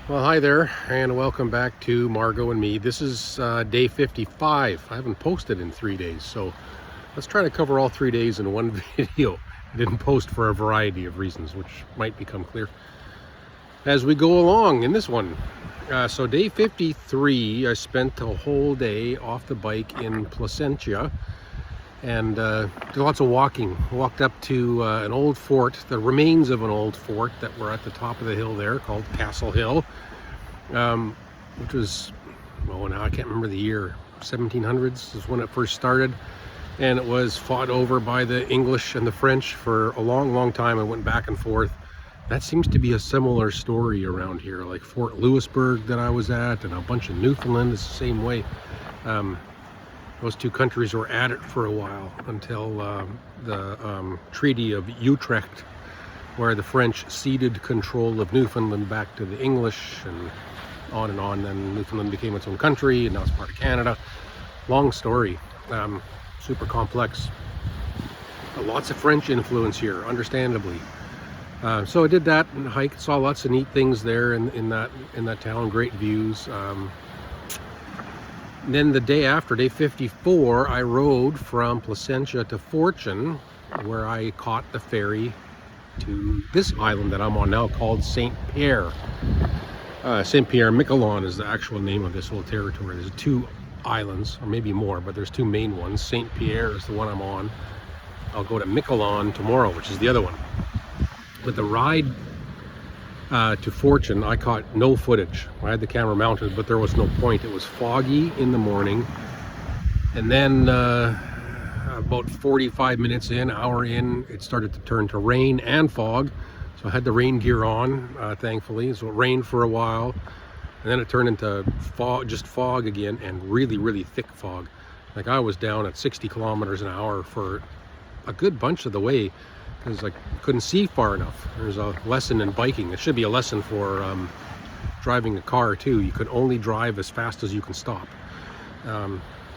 Well, hi there, and welcome back to Margot and me. This is day 55. I haven't posted in 3 days, so let's try to cover all 3 days in one video. I didn't post for a variety of reasons, which might become clear as we go along in this one. So day 53, I spent a whole day off the bike in Placentia and did lots of walking. Walked up to an old fort, the remains of an old fort that were at the top of the hill there called Castle Hill, which was, oh, now I can't remember the year, 1700s is when it first started, and it was fought over by the English and the French for a long time. It went back and forth. That seems to be a similar story around here, like Fort Louisburg that I was at, and a bunch of Newfoundland is the same way. Those two countries were at it for a while until the Treaty of Utrecht, where the French ceded control of Newfoundland back to the English, and on. Then Newfoundland became its own country, and now it's part of Canada. Long story, super complex. But lots of French influence here, understandably. So I did that and hiked, saw lots of neat things there in that town, great views. Then the day after, day 54, I rode from Placentia to Fortune, where I caught the ferry to this island that I'm on now called St. Pierre. St. Pierre, Miquelon is the actual name of this whole territory. There's two islands, or maybe more, but there's two main ones. St. Pierre is the one I'm on. I'll go to Miquelon tomorrow, which is the other one. But the ride to Fortune, I caught no footage. I had the camera mounted, but there was no point. It was foggy in the morning, and then about 45 minutes in, hour in, it started to turn to rain and fog. So I had the rain gear on, thankfully. So it rained for a while, and then it turned into fog, just fog again, and really thick fog. Like I was down at 60 kilometers an hour for a good bunch of the way, because I couldn't see far enough. There's a lesson in biking. It should be a lesson for driving a car too. You can only drive as fast as you can stop.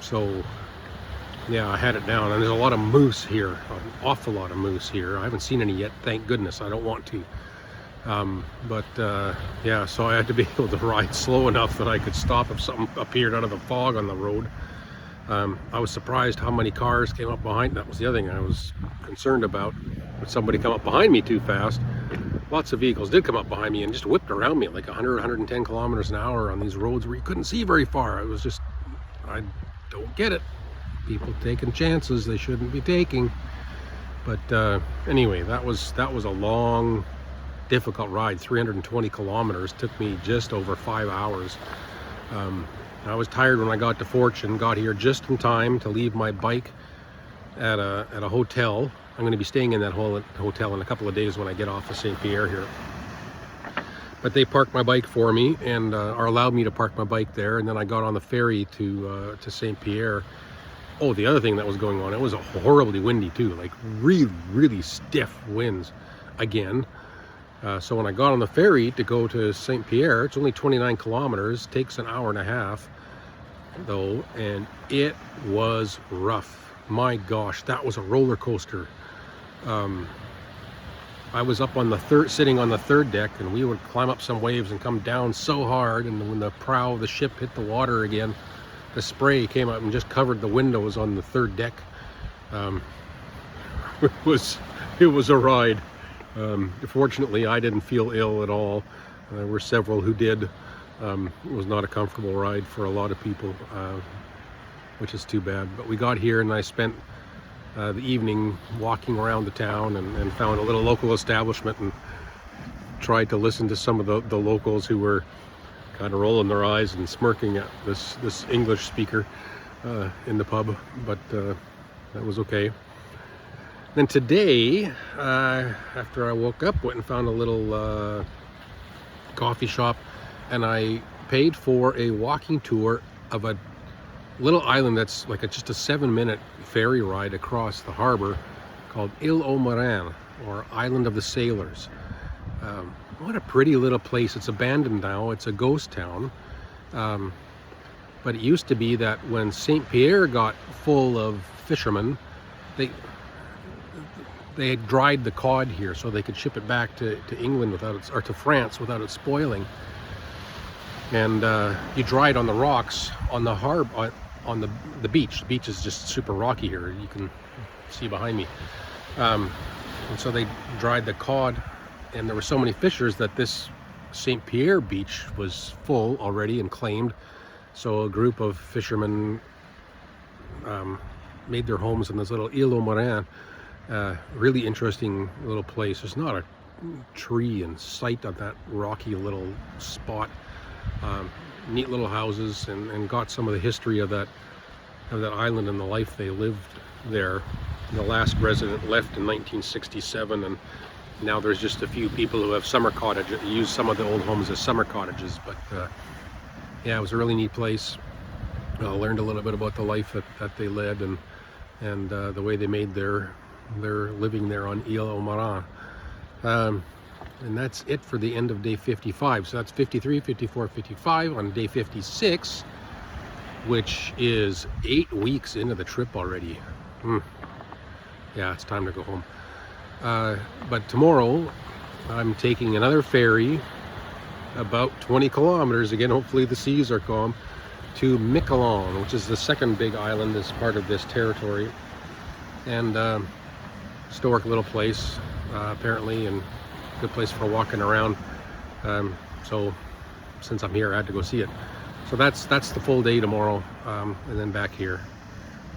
So yeah, I had it down, and there's a lot of moose here, an awful lot of moose here. I haven't seen any yet, thank goodness. I don't want to. Yeah, so I had to be able to ride slow enough that I could stop if something appeared out of the fog on the road. I was surprised how many cars came up behind. That was the other thing I was concerned about. Would somebody come up behind me too fast? Lots of vehicles did come up behind me and just whipped around me at like 110 kilometers an hour on these roads where you couldn't see very far. It was just, I don't get it. People taking chances they shouldn't be taking. But anyway, that was a long, difficult ride. 320 kilometers, took me just over 5 hours. I was tired when I got to Fortune, got here just in time to leave my bike at a hotel. I'm going to be staying in that hotel in a couple of days when I get off of St. Pierre here. But they parked my bike for me, and or allowed me to park my bike there, and then I got on the ferry to St. Pierre. Oh, the other thing that was going on, it was horribly windy too, like really stiff winds again. So when I got on the ferry to go to St. Pierre, it's only 29 kilometers, takes an hour and a half though, and it was rough. My gosh, that was a roller coaster. I was up on the sitting on the third deck, and we would climb up some waves and come down so hard, and when the prow of the ship hit the water again, the spray came up and just covered the windows on the third deck. It was a ride. Fortunately, I didn't feel ill at all. There were several who did. It was not a comfortable ride for a lot of people, which is too bad. But we got here, and I spent the evening walking around the town, and found a little local establishment and tried to listen to some of the locals who were kind of rolling their eyes and smirking at this English speaker in the pub, but that was okay. Then today, after I woke up, went and found a little coffee shop, and I paid for a walking tour of a little island that's like just a 7-minute ferry ride across the harbor called Île aux Marins, or Island of the Sailors. What a pretty little place. It's abandoned now. It's a ghost town. But it used to be that when St. Pierre got full of fishermen, they had dried the cod here so they could ship it back to England without it, or to France without it spoiling. and you dry it on the rocks on the on the beach. The beach is just super rocky here. You can see behind me. And so they dried the cod, and there were so many fishers that this St. Pierre beach was full already and claimed. So a group of fishermen made their homes in this little Île aux Marins. Really interesting little place. There's not a tree in sight on that rocky little spot. Neat little houses, and got some of the history of that island and the life they lived there. The last resident left in 1967, and now there's just a few people who have summer cottages, use some of the old homes as summer cottages. But yeah, it was a really neat place. Learned a little bit about the life that they led, and the way they made their living there on Île aux Marins. And that's it for the end of day 55. So that's 53, 54, 55. On day 56, which is 8 weeks into the trip already. Yeah, it's time to go home. But tomorrow I'm taking another ferry about 20 kilometers, again, hopefully the seas are calm, to Miquelon, which is the second big island as part of this territory. And historic little place, apparently, and good place for walking around. So since I'm here, I had to go see it. So that's the full day tomorrow, and then back here.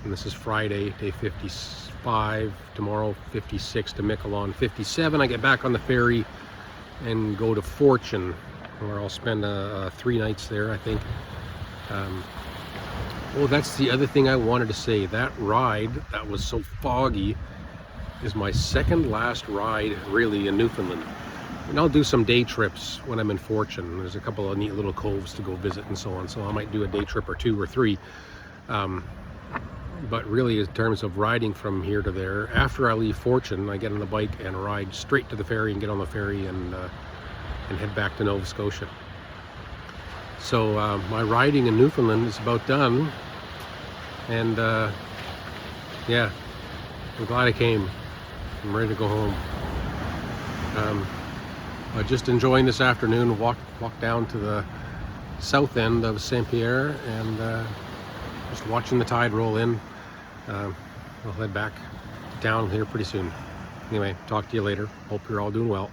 And this is Friday, day 55. Tomorrow, 56 to Miquelon. 57, I get back on the ferry and go to Fortune, where I'll spend 3 nights there, I think. Oh, that's the other thing I wanted to say. That ride that was so foggy is my second last ride really in Newfoundland. And I'll do some day trips when I'm in Fortune. There's a couple of neat little coves to go visit and so on, so I might do a day trip or 2 or 3. But really, in terms of riding from here to there, after I leave Fortune, I get on the bike and ride straight to the ferry and get on the ferry and head back to Nova Scotia. So my riding in Newfoundland is about done, and yeah, I'm glad I came. I'm ready to go home. Just enjoying this afternoon. Walk down to the south end of St. Pierre, and just watching the tide roll in. I'll head back down here pretty soon. Anyway, talk to you later. Hope you're all doing well.